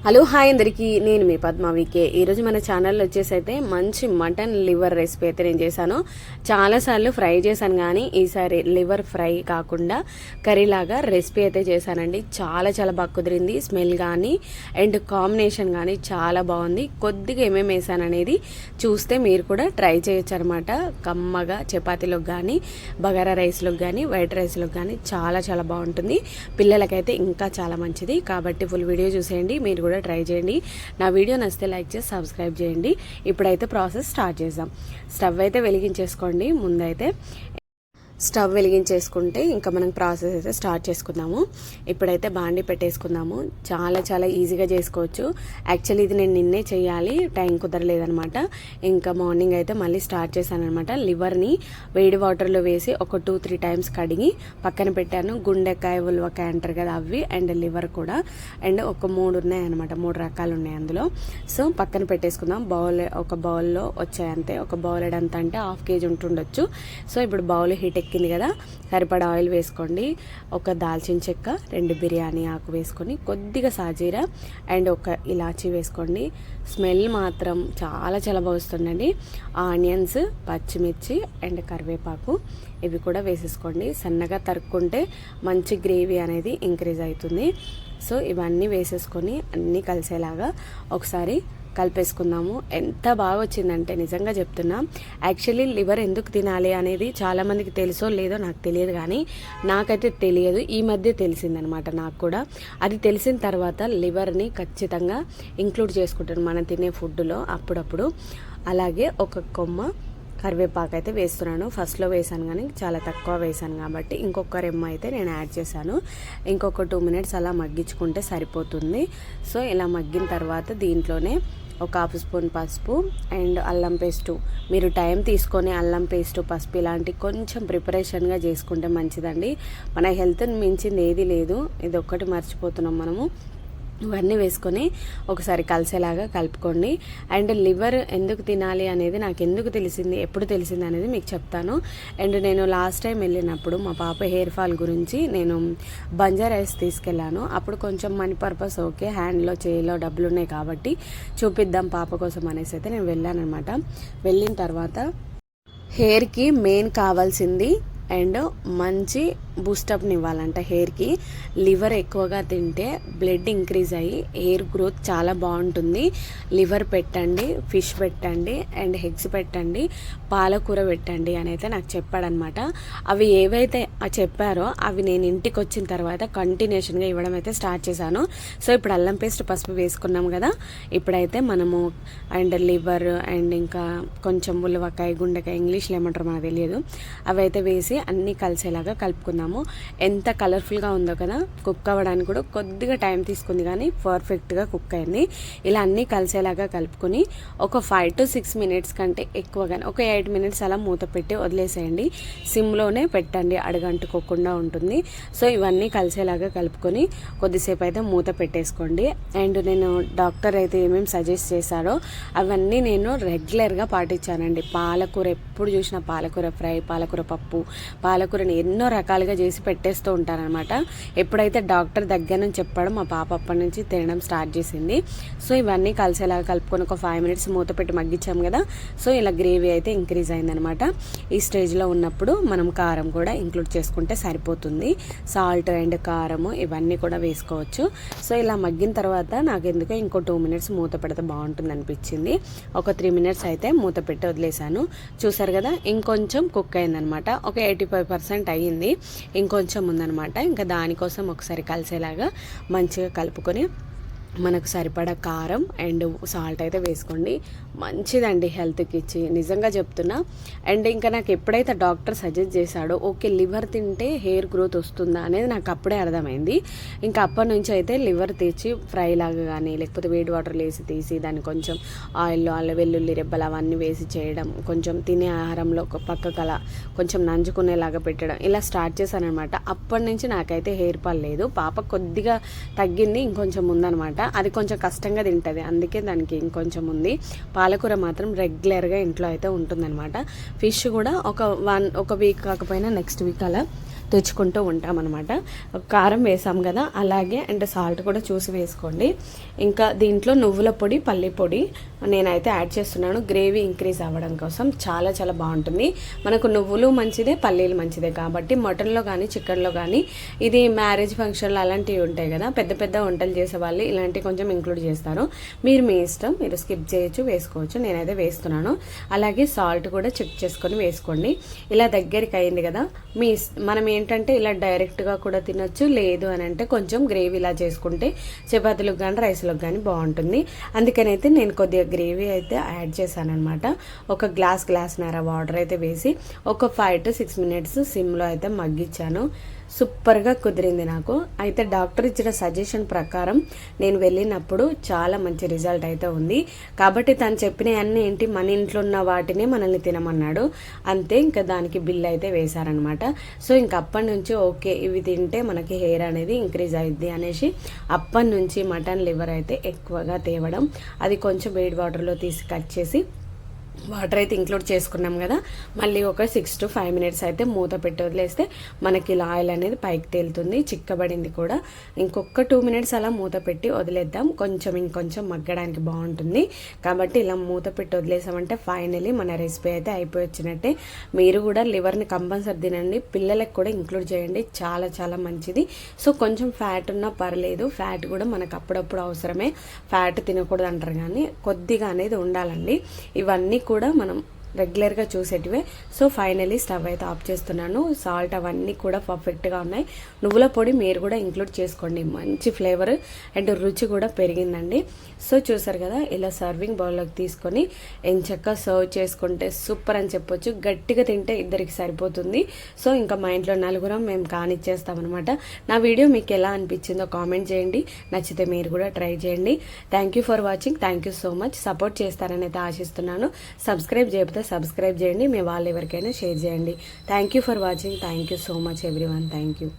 Hello hi అందరికీ, నేను మీ పద్మావికే. ఈరోజు మన ఛానల్లో వచ్చేసి అయితే మంచి మటన్ లివర్ రెసిపీ అయితే నేను చేశాను. చాలాసార్లు ఫ్రై చేశాను, కానీ ఈసారి లివర్ ఫ్రై కాకుండా కర్రీలాగా రెసిపీ అయితే చేశానండి. చాలా చాలా బాగా కుదిరింది. స్మెల్ కానీ అండ్ కాంబినేషన్ కానీ చాలా బాగుంది. కొద్దిగా ఏమేమి వేసాను అనేది చూస్తే మీరు కూడా ట్రై చేయొచ్చు అనమాట. కమ్మగా చపాతీలోకి కానీ బగారా రైస్లోకి కానీ వైట్ రైస్లోకి కానీ చాలా చాలా బాగుంటుంది. పిల్లలకైతే ఇంకా చాలా మంచిది. కాబట్టి ఫుల్ వీడియో చూసేయండి, మీరు కూడా ట్రై చేయండి. నా వీడియో నచ్చితే లైక్ చేసి సబ్స్క్రైబ్ చేయండి. ఇప్పుడైతే ప్రాసెస్ స్టార్ట్ చేద్దాం. స్టవ్ అయితే వెలిగించేసుకోండి. ముందైతే స్టవ్ వెలిగించేసుకుంటే ఇంకా మనం ప్రాసెస్ అయితే స్టార్ట్ చేసుకుందాము. ఇప్పుడైతే బాండి పెట్టేసుకుందాము. చాలా చాలా ఈజీగా చేసుకోవచ్చు. యాక్చువల్లీ ఇది నేను నిన్నే చేయాలి, టైం కుదరలేదనమాట. ఇంకా మార్నింగ్ అయితే మళ్ళీ స్టార్ట్ చేశాను అనమాట. లివర్ని వేడి వాటర్లో వేసి ఒక 2-3 టైమ్స్ కడిగి పక్కన పెట్టాను. గుండెకాయ ఉలవకాయ అంటారు కదా, అవి అండ్ లివర్ కూడా, అండ్ ఒక 3 ఉన్నాయన్నమాట. 3 రకాలు ఉన్నాయి అందులో. సో పక్కన పెట్టేసుకుందాం. ఒక బౌల్లో వచ్చాయంతే. ఒక బౌల్ అంత అంటే 1/2 kg ఉంటుండొచ్చు. సో ఇప్పుడు బౌల్ హీట్ ఎక్కింది కదా, సరిపడా ఆయిల్ వేసుకోండి. ఒక దాల్చిన చెక్క, 2 బిర్యానీ ఆకు వేసుకొని, కొద్దిగా సాజీరా అండ్ ఒక ఇలాచీ వేసుకోండి. స్మెల్ మాత్రం చాలా చాలా బాగుంటుందండి. ఆనియన్స్, పచ్చిమిర్చి అండ్ కరివేపాకు ఇవి కూడా వేసేసుకోండి. సన్నగా తరుక్కుంటే మంచి గ్రేవీ అనేది ఇంక్రీజ్ అవుతుంది. సో ఇవన్నీ వేసేసుకొని అన్నీ కలిసేలాగా ఒకసారి కలిపేసుకుందాము. ఎంత బాగా వచ్చిందంటే నిజంగా చెప్తున్నా. యాక్చువల్లీ లివర్ ఎందుకు తినాలి అనేది చాలామందికి తెలుసో లేదో నాకు తెలియదు, కానీ నాకైతే తెలియదు. ఈ మధ్య తెలిసిందనమాట నాకు కూడా. అది తెలిసిన తర్వాత లివర్ని ఖచ్చితంగా ఇంక్లూడ్ చేసుకుంటాను మనం తినే ఫుడ్లో అప్పుడప్పుడు. అలాగే ఒక కొమ్మ కరివేపాకు అయితే వేస్తున్నాను. ఫస్ట్లో వేసాను కానీ చాలా తక్కువ వేసాను కాబట్టి ఇంకొక రెమ్మ అయితే నేను యాడ్ చేశాను. ఇంకొక 2 minutes అలా మగ్గించుకుంటే సరిపోతుంది. సో ఇలా మగ్గిన తర్వాత దీంట్లోనే ఒక 1/2 స్పూన్ పసుపు అండ్ అల్లం పేస్టు. మీరు టైం తీసుకొని అల్లం పేస్టు, పసుపు ఇలాంటి కొంచెం ప్రిపరేషన్గా చేసుకుంటే మంచిదండి. మన హెల్త్ని మించింది ఏది లేదు. ఇది ఒక్కటి మర్చిపోతున్నాం మనము. ఇవన్నీ వేసుకొని ఒకసారి కలిసేలాగా కలుపుకోండి. అండ్ లివర్ ఎందుకు తినాలి అనేది నాకు ఎందుకు తెలిసింది, ఎప్పుడు తెలిసింది అనేది మీకు చెప్తాను. అండ్ నేను లాస్ట్ టైం వెళ్ళినప్పుడు మా పాప హెయిర్ ఫాల్ గురించి నేను బంజారా రైస్ తీసుకెళ్ళాను. అప్పుడు కొంచెం మనీ పర్పస్ ఓకే, హ్యాండ్లో చేయిలో డబ్బులు ఉన్నాయి కాబట్టి చూపిద్దాం పాప కోసం అనేసి అయితే నేను వెళ్ళాను అనమాట. వెళ్ళిన తర్వాత హెయిర్కి మెయిన్ కావాల్సింది అండ్ మంచి బూస్టప్ని ఇవ్వాలంట హెయిర్కి. లివర్ ఎక్కువగా తింటే బ్లడ్ ఇంక్రీజ్ అయ్యి హెయిర్ గ్రోత్ చాలా బాగుంటుంది. లివర్ పెట్టండి, ఫిష్ పెట్టండి అండ్ ఎగ్స్ పెట్టండి, పాలకూర పెట్టండి అని అయితే నాకు చెప్పాడనమాట. అవి ఏవైతే చెప్పారో అవి నేను ఇంటికి వచ్చిన తర్వాత కంటిన్యూషన్గా ఇవ్వడం అయితే స్టార్ట్ చేశాను. సో ఇప్పుడు అల్లం పేస్ట్, పసుపు వేసుకున్నాం కదా, ఇప్పుడైతే మనము అండ్ లివర్ అండ్ ఇంకా కొంచెం ఉలవకాయ, గుండెకాయ, ఇంగ్లీష్లో ఏమంటారో మనకు తెలియదు, అవి అయితే వేసి అన్నీ కలిసేలాగా కలుపుకుందాము. ఎంత కలర్ఫుల్గా ఉందో కదా. కుక్ అవ్వడానికి కూడా కొద్దిగా టైం తీసుకుంది కానీ పర్ఫెక్ట్గా కుక్ అయింది. ఇలా అన్నీ కలిసేలాగా కలుపుకొని ఒక 5 to 6 minutes కంటే ఎక్కువగానే ఒక 8 minutes అలా మూత పెట్టి వదిలేసేయండి. సిమ్లోనే పెట్టండి, అడగంటుకోకుండా ఉంటుంది. సో ఇవన్నీ కలిసేలాగా కలుపుకొని కొద్దిసేపు అయితే మూత పెట్టేసుకోండి. అండ్ నేను డాక్టర్ అయితే ఏమేమి సజెస్ట్ చేశారో అవన్నీ నేను రెగ్యులర్గా పాటించానండి. పాలకూర ఎప్పుడు చూసినా పాలకూర ఫ్రై, పాలకూర పప్పు, పాలకూరని ఎన్నో రకాలుగా చేసి పెట్టేస్తూ ఉంటారనమాట. ఎప్పుడైతే డాక్టర్ దగ్గర నుంచి చెప్పడం మా పాప అప్పటి నుంచి తినడం స్టార్ట్ చేసింది. సో ఇవన్నీ కలిసేలాగా కలుపుకొని ఒక 5 minutes మూత పెట్టి మగ్గించాం కదా. సో ఇలా గ్రేవీ అయితే ఇంక్రీజ్ అయిందనమాట. ఈ స్టేజ్లో ఉన్నప్పుడు మనం కారం కూడా ఇంక్లూడ్ చేసుకుంటే సరిపోతుంది. సాల్ట్ అండ్ కారము ఇవన్నీ కూడా వేసుకోవచ్చు. సో ఇలా మగ్గిన తర్వాత నాకు ఎందుకో ఇంకో 2 minutes మూత పెడితే బాగుంటుంది అనిపించింది. ఒక 3 minutes అయితే మూత పెట్టి వదిలేసాను. చూసారు కదా, ఇంకొంచెం కుక్ అయిందనమాట. ఒక 85% అయ్యింది, ఇంకొంచెం ఉందనమాట. ఇంకా దానికోసం ఒకసారి కలిసేలాగా మంచిగా కలుపుకొని మనకు సరిపడా కారం అండ్ సాల్ట్ అయితే వేసుకోండి. మంచిదండి హెల్త్కి ఇచ్చి, నిజంగా చెప్తున్నా. అండ్ ఇంకా నాకు ఎప్పుడైతే డాక్టర్ సజెస్ట్ చేశాడో ఓకే లివర్ తింటే హెయిర్ గ్రోత్ వస్తుందా అనేది నాకు అప్పుడే అర్థమైంది. ఇంకా అప్పటి నుంచి అయితే లివర్ తెచ్చి ఫ్రై లాగా కానీ లేకపోతే వేడి వాటర్లో వేసి తీసి దాన్ని కొంచెం ఆయిల్లో వెల్లుల్లి రెబ్బలు అవన్నీ వేసి చేయడం, కొంచెం తినే ఆహారంలో ఒక పక్కకు అలా కొంచెం నంజుకునేలాగా పెట్టడం, ఇలా స్టార్ట్ చేశాను అనమాట. అప్పటి నుంచి నాకైతే హెయిర్ ఫాల్ లేదు. పాప కొద్దిగా తగ్గింది, ఇంకొంచెం ఉందనమాట. అది కొంచెం కష్టంగా తింటుంది, అందుకే దానికి ఇంకొంచెం ఉంది. పాలకూర మాత్రం రెగ్యులర్గా ఇంట్లో అయితే ఉంటుందన్నమాట. ఫిష్ కూడా ఒక వీక్ కాకపోయినా నెక్స్ట్ వీక్ అలా తెచ్చుకుంటూ ఉంటామన్నమాట. కారం వేసాం కదా, అలాగే అండ్ సాల్ట్ కూడా చూసి వేసుకోండి. ఇంకా దీంట్లో నువ్వుల పొడి, పల్లి పొడి నేనైతే యాడ్ చేస్తున్నాను గ్రేవీ ఇంక్రీజ్ అవ్వడం కోసం. చాలా చాలా బాగుంటుంది. మనకు నువ్వులు మంచిదే, పల్లీలు మంచిదే కాబట్టి మటన్లో కానీ చికెన్లో కానీ, ఇది మ్యారేజ్ ఫంక్షన్లు అలాంటివి ఉంటాయి కదా, పెద్ద పెద్ద వంటలు చేసే వాళ్ళు ఇలాంటివి కొంచెం ఇంక్లూడ్ చేస్తారు. మీరు మీ ఇష్టం, మీరు స్కిప్ చేయొచ్చు, వేసుకోవచ్చు. నేనైతే వేస్తున్నాను. అలాగే సాల్ట్ కూడా చెక్ చేసుకొని వేసుకోండి. ఇలా దగ్గరికి అయింది కదా, మనం ఏంటంటే ఇలా డైరెక్ట్గా కూడా తినొచ్చు, లేదు అని అంటే కొంచెం గ్రేవీ ఇలా చేసుకుంటే చపాతీలకు కానీ రైస్లకు కానీ బాగుంటుంది. అందుకనైతే నేను కొద్దిగా గ్రేవీ అయితే యాడ్ చేశాను అనమాట. ఒక గ్లాస్న్నర వాటర్ అయితే వేసి ఒక 5 to 6 minutes సిమ్లో అయితే మగ్గించాను. సూపర్గా కుదిరింది నాకు. అయితే డాక్టర్ ఇచ్చిన సజెషన్ ప్రకారం నేను వెళ్ళినప్పుడు చాలా మంచి రిజల్ట్ అయితే ఉంది. కాబట్టి తను చెప్పిన అన్నీ ఏంటి, మన ఇంట్లో ఉన్న వాటినే మనల్ని తినమన్నాడు అంతే. ఇంకా దానికి బిల్ అయితే వేశారనమాట. సో ఇంక అప్పటి నుంచి ఓకే, ఇవి తింటే మనకి హెయిర్ అనేది ఇంక్రీజ్ అయ్యిద్ది అనేసి అప్పటి నుంచి మటన్ లివర్ అయితే ఎక్కువగా తేవడం, అది కొంచెం వేడి వాటర్లో తీసి కట్ చేసి వాటర్ అయితే ఇంక్లూడ్ చేసుకున్నాం కదా, మళ్ళీ ఒక 6 to 5 minutes అయితే మూత పెట్టి వదిలేస్తే మనకి ఇలా ఆయిల్ అనేది పైకి తేలుతుంది. చిక్కబడింది కూడా. ఇంకొక 2 minutes అలా మూత పెట్టి వదిలేద్దాం, ఇంకొంచెం మగ్గడానికి బాగుంటుంది. కాబట్టి ఇలా మూత పెట్టి వదిలేసామంటే ఫైనలీ మన రెసిపీ అయితే అయిపోయి వచ్చినట్టే. మీరు కూడా లివర్ని కంపల్సరీ తినండి, పిల్లలకు కూడా ఇంక్లూడ్ చేయండి, చాలా చాలా మంచిది. సో కొంచెం ఫ్యాట్ ఉన్నా పర్లేదు, ఫ్యాట్ కూడా మనకు అప్పుడప్పుడు అవసరమే. ఫ్యాట్ తినకూడదు అంటారు కానీ కొద్దిగా అనేది ఉండాలండి. ఇవన్నీ కూడా మనం రెగ్యులర్గా చూసేటివే. సో ఫైనలీ స్టవ్ అయితే ఆఫ్ చేస్తున్నాను. సాల్ట్ అవన్నీ కూడా పర్ఫెక్ట్గా ఉన్నాయి. నువ్వుల పొడి మీరు కూడా ఇంక్లూడ్ చేసుకోండి, మంచి ఫ్లేవర్ అండ్ రుచి కూడా పెరిగిందండి. సో చూసారు కదా, ఇలా సర్వింగ్ బౌల్లోకి తీసుకొని ఎంచక్క సర్వ్ చేసుకుంటే సూపర్ అని చెప్పొచ్చు. గట్టిగా తింటే ఇద్దరికి సరిపోతుంది. సో ఇంకా మా ఇంట్లో నలుగురం మేము కానిచ్చేస్తామన్నమాట. నా వీడియో మీకు ఎలా అనిపించిందో కామెంట్ చేయండి, నచ్చితే మీరు కూడా ట్రై చేయండి. Thank you for watching. Thank you so much. Support చేస్తారని అయితే ఆశిస్తున్నాను. సబ్స్క్రైబ్ చేయకపోతే సబ్స్క్రైబ్ చేయండి, మీ వాళ్ళు ఎవరికైనా షేర్ చేయండి. Thank you for watching. Thank you so much everyone. Thank you.